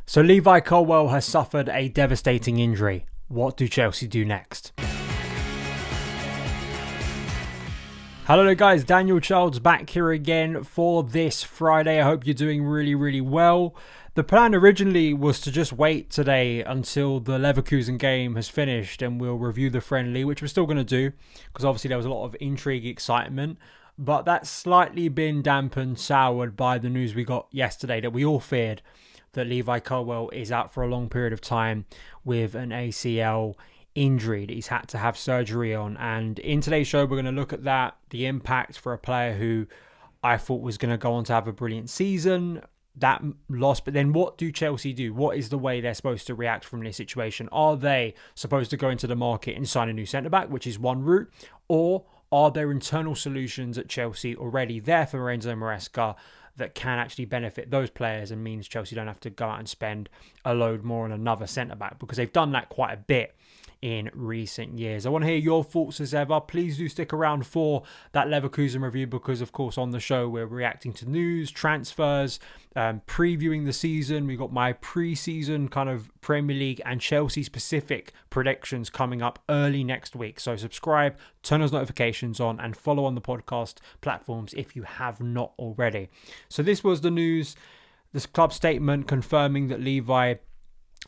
So Levi Colwill has suffered a devastating injury. What do Chelsea do next? Hello there guys, Daniel Childs back here again for this Friday. I hope you're doing really well. The plan originally was to just wait today until the Leverkusen game has finished and we'll review the friendly, which we're still going to do because obviously there was a lot of intrigue, excitement. But that's slightly been dampened, soured by the news we got yesterday that we all feared, that Levi Colwill is out for a long period of time with an ACL injury that he's had to have surgery on. And in today's show, we're going to look at that, the impact for a player who I thought was going to go on to have a brilliant season, that loss. But then what do Chelsea do? What is the way they're supposed to react from this situation? Are they supposed to go into the market and sign a new centre-back, which is one route? Or are there internal solutions at Chelsea already there for Enzo Maresca that can actually benefit those players and means Chelsea don't have to go out and spend a load more on another centre-back, because they've done that quite a bit in recent years. I want to hear your thoughts as ever. Please do stick around for that Leverkusen review because, of course, on the show we're reacting to news, transfers, previewing the season. We got my pre-season kind of Premier League and Chelsea specific predictions coming up early next week. So subscribe, turn those notifications on and follow on the podcast platforms if you have not already. So this was the news, this club statement confirming that Levi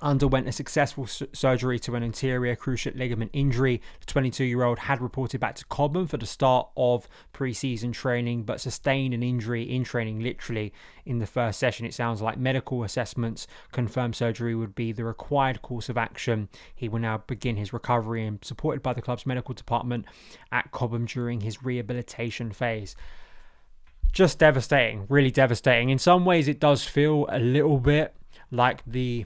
underwent a successful surgery to an anterior cruciate ligament injury. The 22-year-old had reported back to Cobham for the start of pre-season training, but sustained an injury in training literally in the first session. It sounds like medical assessments confirmed surgery would be the required course of action. He will now begin his recovery and supported by the club's medical department at Cobham during his rehabilitation phase. Just devastating, really devastating. In some ways, it does feel a little bit like the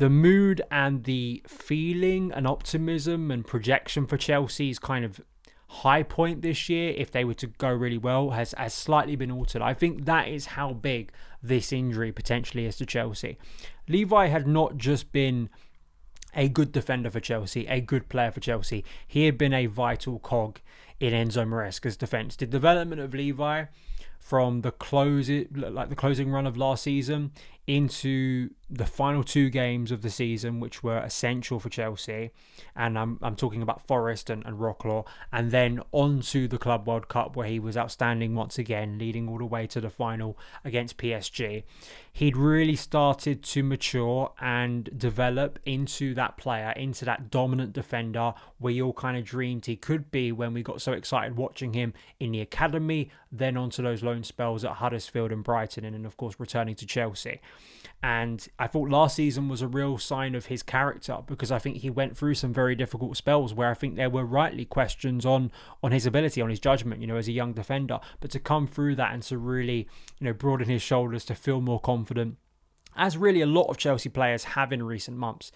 mood and the feeling and optimism and projection for Chelsea's kind of high point this year, if they were to go really well, has slightly been altered. I think that is how big this injury potentially is to Chelsea. Levi had not just been a good defender for Chelsea, a good player for Chelsea. He had been a vital cog in Enzo Maresca's defence. The development of Levi from the closing run of last season into the final two games of the season, which were essential for Chelsea, and I'm talking about Forest and Rocklaw, and then on to the Club World Cup where he was outstanding once again, leading all the way to the final against PSG. He'd really started to mature and develop into that player, into that dominant defender we all kind of dreamed he could be when we got so excited watching him in the academy, then onto those loan spells at Huddersfield and Brighton, and then of course returning to Chelsea. And I thought last season was a real sign of his character, because I think he went through some very difficult spells where I think there were rightly questions on his ability, on his judgment, as a young defender. But to come through that and to really, broaden his shoulders, to feel more confident, as really a lot of Chelsea players have in recent months,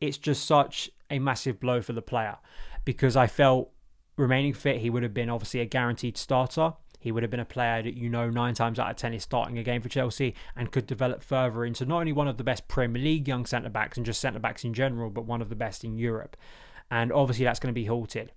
it's just such a massive blow for the player, because I felt remaining fit, he would have been obviously a guaranteed starter. He would have been a player that 9 times out of 10 is starting a game for Chelsea and could develop further into not only one of the best Premier League young centre-backs and just centre-backs in general, but one of the best in Europe. And obviously that's going to be halted.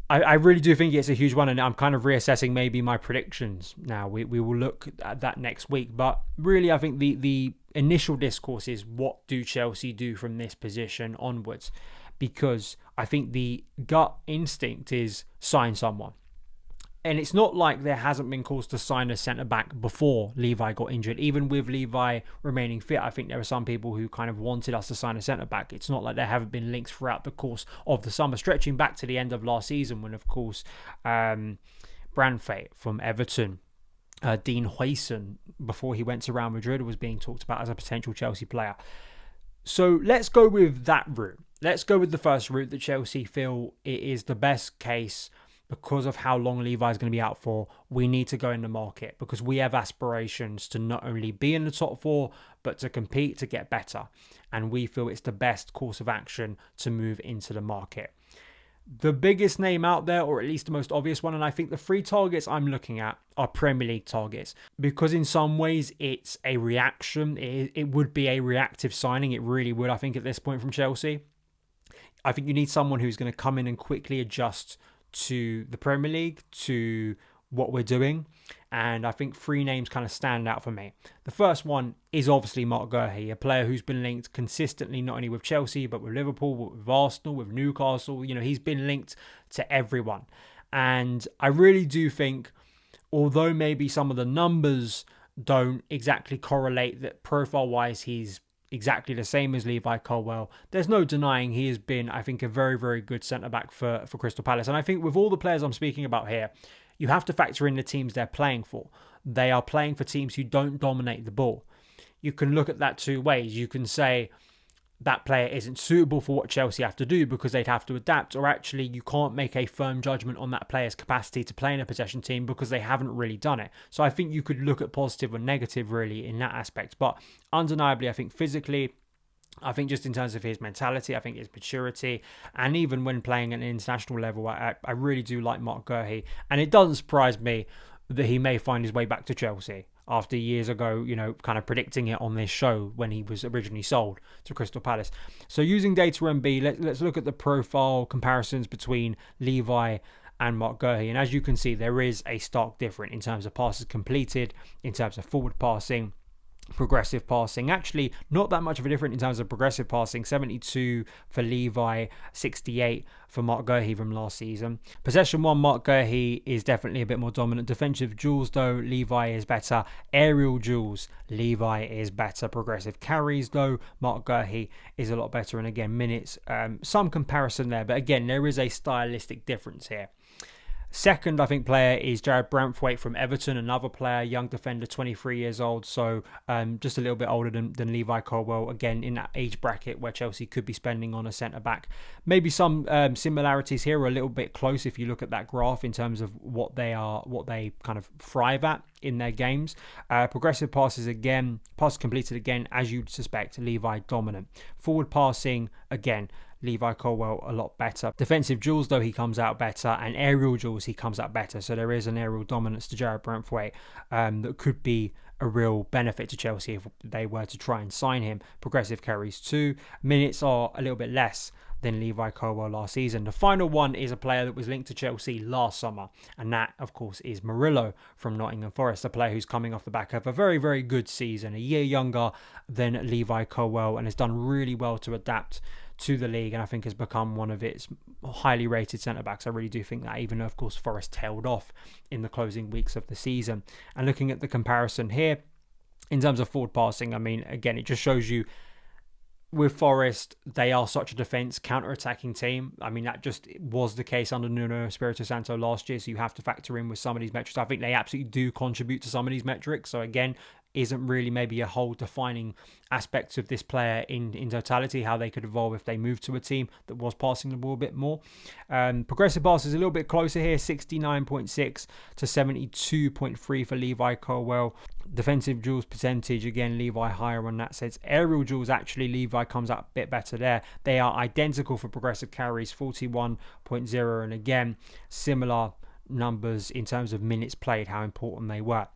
I really do think it's a huge one, and I'm kind of reassessing maybe my predictions now. We will look at that next week. But really, I think the initial discourse is, what do Chelsea do from this position onwards? Because I think the gut instinct is sign someone. And it's not like there hasn't been calls to sign a centre-back before Levi got injured. Even with Levi remaining fit, I think there are some people who kind of wanted us to sign a centre-back. It's not like there haven't been links throughout the course of the summer, stretching back to the end of last season when, of course, Branfait from Everton, Dean Huijsen, before he went to Real Madrid, was being talked about as a potential Chelsea player. So let's go with that route. Let's go with the first route that Chelsea feel it is the best case. Because of how long Levi is going to be out for, we need to go in the market, because we have aspirations to not only be in the top four, but to compete, to get better. And we feel it's the best course of action to move into the market. The biggest name out there, or at least the most obvious one, and I think the 3 targets I'm looking at are Premier League targets, because in some ways it's a reaction. It would be a reactive signing. It really would, I think, at this point from Chelsea. I think you need someone who's going to come in and quickly adjust to the Premier League, to what we're doing, And I think three names kind of stand out for me. The first one is obviously Marc Guéhi, a player who's been linked consistently, not only with Chelsea, but with Liverpool, with Arsenal, with Newcastle. He's been linked to everyone. And I really do think, although maybe some of the numbers don't exactly correlate, that profile-wise he's exactly the same as Levi Colwill, there's no denying he has been, I think, a very, very good centre-back for Crystal Palace. And I think with all the players I'm speaking about here, you have to factor in the teams they're playing for. They are playing for teams who don't dominate the ball. You can look at that two ways. You can say that player isn't suitable for what Chelsea have to do because they'd have to adapt, or actually you can't make a firm judgment on that player's capacity to play in a possession team because they haven't really done it. So I think you could look at positive or negative really in that aspect. But undeniably, I think physically, I think just in terms of his mentality, I think his maturity, and even when playing at an international level, I really do like Marc Guéhi. And it doesn't surprise me that he may find his way back to Chelsea after years ago, kind of predicting it on this show when he was originally sold to Crystal Palace. So using Data MB, let's look at the profile comparisons between Levi and Marc Guéhi. And as you can see, there is a stark difference in terms of passes completed, in terms of forward passing, progressive passing. Actually, not that much of a difference in terms of progressive passing. 72 for Levi, 68 for Marc Guéhi from last season. Possession one, Marc Guéhi is definitely a bit more dominant. Defensive duels, though, Levi is better. Aerial duels, Levi is better. Progressive carries, though, Marc Guéhi is a lot better. And again, minutes, some comparison there. But again, there is a stylistic difference here. Second, I think, player is Jared Branthwaite from Everton, another player, young defender, 23 years old, so just a little bit older than Levi Colwill, again, in that age bracket where Chelsea could be spending on a centre-back. Maybe some similarities here are a little bit close if you look at that graph in terms of what they kind of thrive at in their games. Progressive passes again, pass completed again, as you'd suspect, Levi dominant. Forward passing, again, Levi Colwill a lot better. Defensive duels, though, he comes out better, and aerial duels, he comes out better. So there is an aerial dominance to Jared Branthwaite that could be a real benefit to Chelsea if they were to try and sign him. Progressive carries too. Minutes are a little bit less than Levi Colwill last season. The final one is a player that was linked to Chelsea last summer, and that, of course, is Murillo from Nottingham Forest, a player who's coming off the back of a very, very good season, a year younger than Levi Colwill, and has done really well to adapt to the league, and I think has become one of its highly rated centre-backs. I really do think that, even though, of course, Forest tailed off in the closing weeks of the season. And looking at the comparison here, in terms of forward passing, I mean, again, it just shows you with Forest, they are such a defence, counter-attacking team. I mean, that just was the case under Nuno Espirito Santo last year, so you have to factor in with some of these metrics. I think they absolutely do contribute to some of these metrics. So again, isn't really maybe a whole defining aspect of this player in totality, how they could evolve if they moved to a team that was passing the ball a bit more. Progressive passes a little bit closer here, 69.6 to 72.3 for Levi Colwill. Defensive duels percentage, again, Levi higher on that sense. Aerial duels, actually, Levi comes out a bit better there. They are identical for progressive carries, 41.0, and again, similar numbers in terms of minutes played, how important they were.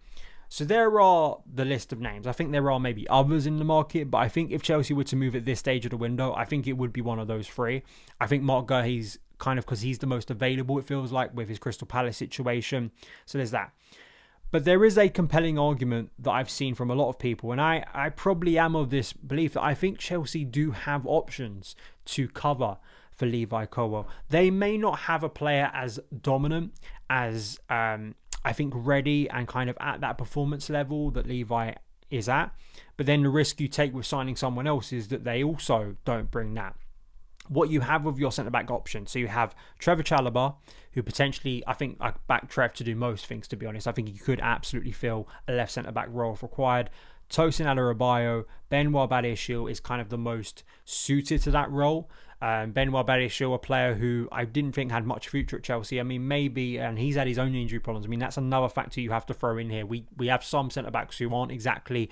So there are the list of names. I think there are maybe others in the market, but I think if Chelsea were to move at this stage of the window, I think it would be one of those three. I think Marc Guéhi's kind of, because he's the most available, it feels like, with his Crystal Palace situation. So there's that. But there is a compelling argument that I've seen from a lot of people, and I probably am of this belief that I think Chelsea do have options to cover for Levi Colwill. They may not have a player as dominant as I think ready and kind of at that performance level that Levi is at. But then the risk you take with signing someone else is that they also don't bring that. What you have with your centre-back option, so you have Trevor Chalobah, who potentially, I think I back Trev to do most things, to be honest. I think he could absolutely fill a left centre-back role if required. Tosin Adarabioyo, Benoit Badiashile is kind of the most suited to that role. Benoit Badiashile, a player who I didn't think had much future at Chelsea. I mean, maybe, and he's had his own injury problems. I mean, that's another factor you have to throw in here. We have some centre-backs who aren't exactly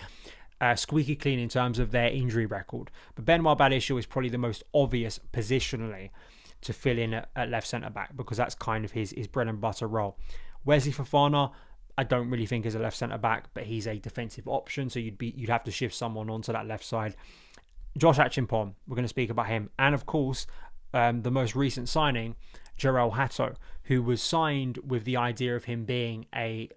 squeaky clean in terms of their injury record. But Benoit Badiashile is probably the most obvious positionally to fill in at left centre-back, because that's kind of his bread and butter role. Wesley Fofana, I don't really think is a left centre-back, but he's a defensive option, so you'd have to shift someone onto that left side. Josh Achimpong, we're going to speak about him. And of course, the most recent signing, Jarell Hato, who was signed with the idea of him being a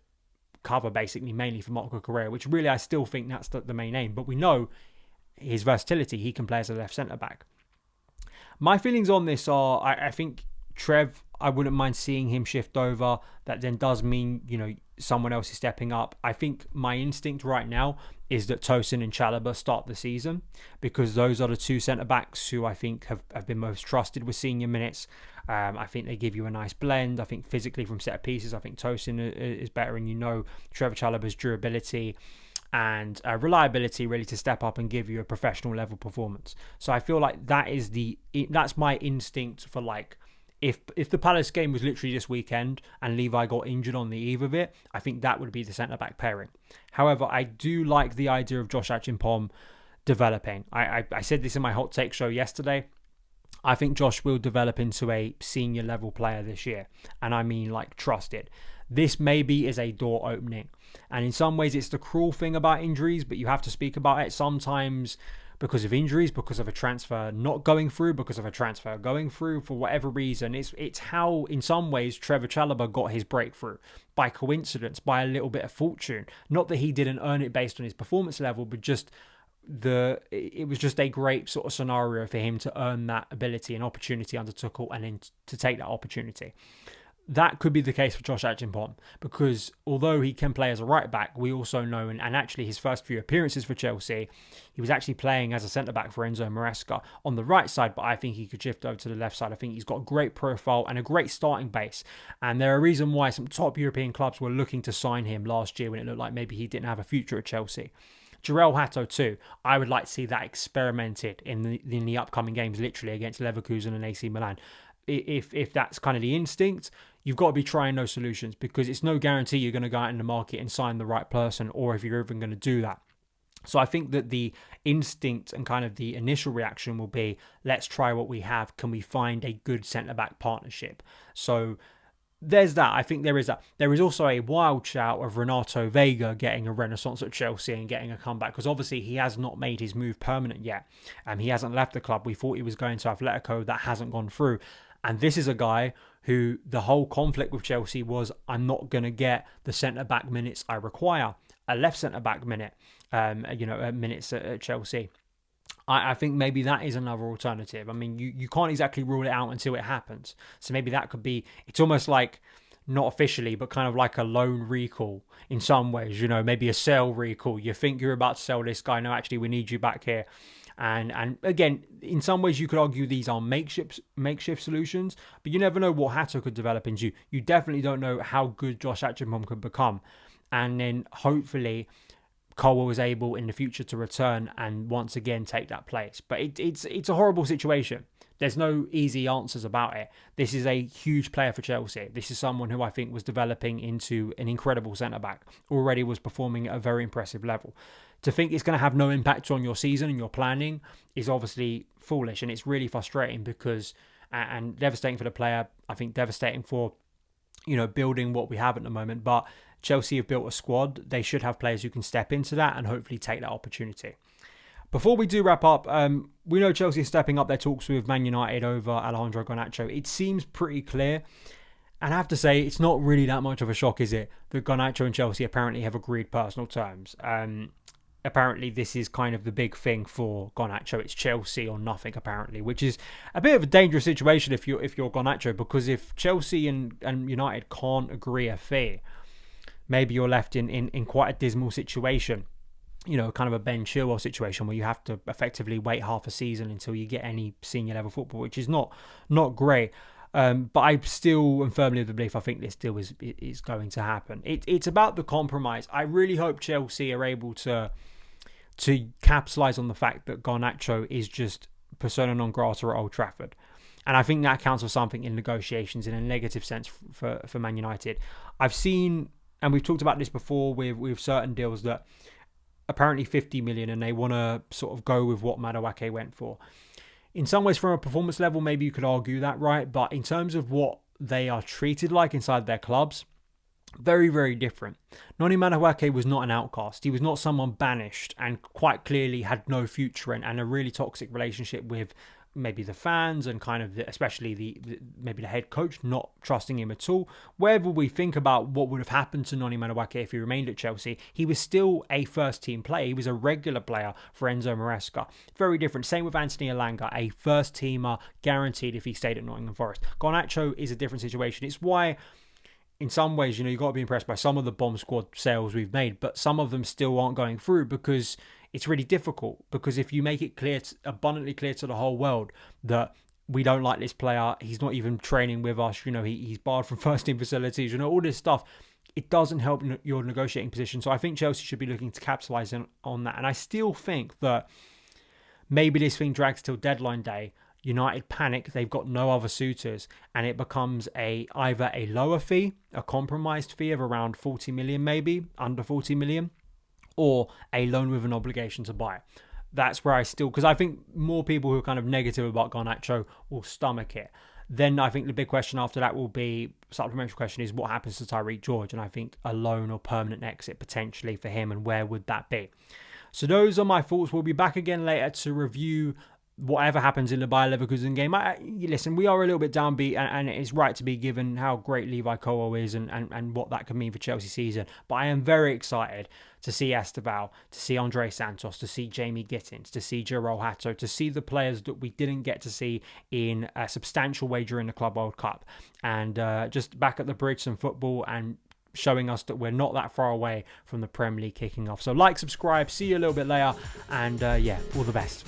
cover basically mainly for Marco Correa, which really I still think that's the main aim. But we know his versatility. He can play as a left centre-back. My feelings on this are, I think Trev, I wouldn't mind seeing him shift over. That then does mean, someone else is stepping up. I think my instinct right now is that Tosin and Chalobah start the season, because those are the two centre-backs who I think have been most trusted with senior minutes. I think they give you a nice blend. I think physically from set pieces, I think Tosin is better, and Trevor Chalobah's durability and reliability really to step up and give you a professional level performance. So I feel like that's my instinct for if the Palace game was literally this weekend and Levi got injured on the eve of it, I think that would be the centre-back pairing. However, I do like the idea of Josh Achimpong developing. I said this in my hot take show yesterday. I think Josh will develop into a senior level player this year. And I mean trusted. This maybe is a door opening. And in some ways it's the cruel thing about injuries, but you have to speak about it sometimes because of injuries, because of a transfer not going through, because of a transfer going through, for whatever reason. It's how, in some ways, Trevor Chalobah got his breakthrough. By coincidence, by a little bit of fortune. Not that he didn't earn it based on his performance level, but just it was just a great sort of scenario for him to earn that ability and opportunity under Tuchel, and then to take that opportunity. That could be the case for Josh Achimpong, because although he can play as a right back, we also know, and actually his first few appearances for Chelsea, he was actually playing as a centre-back for Enzo Maresca on the right side, but I think he could shift over to the left side. I think he's got a great profile and a great starting base, and there are reasons why some top European clubs were looking to sign him last year when it looked like maybe he didn't have a future at Chelsea. Jarell Hato too. I would like to see that experimented in the upcoming games, literally against Leverkusen and AC Milan. If that's kind of the instinct, you've got to be trying those solutions, because it's no guarantee you're going to go out in the market and sign the right person, or if you're even going to do that. So I think that the instinct and kind of the initial reaction will be, let's try what we have. Can we find a good centre-back partnership? So there's that. I think there is that. There is also a wild shout of Renato Vega getting a renaissance at Chelsea and getting a comeback, because obviously he has not made his move permanent yet. He hasn't left the club. We thought he was going to Atletico. That hasn't gone through. And this is a guy who the whole conflict with Chelsea was, I'm not going to get the centre-back minutes I require. A left centre-back minutes at Chelsea. I think maybe that is another alternative. I mean, you can't exactly rule it out until it happens. So maybe that could be, it's almost like, not officially, but kind of like a loan recall in some ways, maybe a sell recall. You think you're about to sell this guy. No, actually, we need you back here. And again, in some ways, you could argue these are makeshift solutions, but you never know what Hato could develop into. You definitely don't know how good Josh Achimpong could become. And then hopefully Colwill was able in the future to return and once again take that place. But it's a horrible situation. There's no easy answers about it. This is a huge player for Chelsea. This is someone who I think was developing into an incredible centre-back. Already was performing at a very impressive level. To think it's going to have no impact on your season and your planning is obviously foolish, and it's really frustrating because, and devastating for the player, I think devastating for, building what we have at the moment. But Chelsea have built a squad. They should have players who can step into that and hopefully take that opportunity. Before we do wrap up, we know Chelsea is stepping up their talks with Man United over Alejandro Garnacho. It seems pretty clear. And I have to say, it's not really that much of a shock, is it, that Garnacho and Chelsea apparently have agreed personal terms. Apparently, this is kind of the big thing for Garnacho. It's Chelsea or nothing, apparently, which is a bit of a dangerous situation if you're Garnacho, because if Chelsea and United can't agree a fee, maybe you're left in quite a dismal situation. Kind of a Ben Chilwell situation where you have to effectively wait half a season until you get any senior level football, which is not great. But I still am firmly of the belief I think this deal is going to happen. It's about the compromise. I really hope Chelsea are able to capitalise on the fact that Garnacho is just persona non grata at Old Trafford. And I think that counts for something in negotiations in a negative sense for Man United. I've seen, and we've talked about this before with certain deals, that apparently 50 million and they want to sort of go with what Madueke went for. In some ways, from a performance level, maybe you could argue that, right? But in terms of what they are treated like inside their clubs, very, very different. Noni Madueke was not an outcast. He was not someone banished and quite clearly had no future and a really toxic relationship with maybe the fans and kind of especially maybe the head coach not trusting him at all. Wherever we think about what would have happened to Noni Madueke if he remained at Chelsea, he was still a first team player. He was a regular player for Enzo Maresca. Very different. Same with Anthony Elanga, a first teamer guaranteed if he stayed at Nottingham Forest. Garnacho is a different situation. It's why in some ways, you've got to be impressed by some of the bomb squad sales we've made, but some of them still aren't going through because it's really difficult. Because if you make it clear, abundantly clear to the whole world that we don't like this player, he's not even training with us, he's barred from first team facilities, all this stuff, it doesn't help your negotiating position. So I think Chelsea should be looking to capitalise on that. And I still think that maybe this thing drags till deadline day. United panic, they've got no other suitors, and it becomes either a lower fee, a compromised fee of around 40 million, maybe under 40 million, or a loan with an obligation to buy. That's where because I think more people who are kind of negative about Garnacho will stomach it. Then I think the big question after that will be, supplementary question is, what happens to Tyreek George? And I think a loan or permanent exit potentially for him, and where would that be? So those are my thoughts. We'll be back again later to review whatever happens in the Bayer Leverkusen game. Listen, we are a little bit downbeat, and it is right to be given how great Levi Colwill is and what that could mean for Chelsea season. But I am very excited to see Esteval, to see Andre Santos, to see Jamie Gittins, to see Joel Hatto, to see the players that we didn't get to see in a substantial way during the Club World Cup. And just back at the bridge, some football and showing us that we're not that far away from the Premier League kicking off. So subscribe, see you a little bit later, and all the best.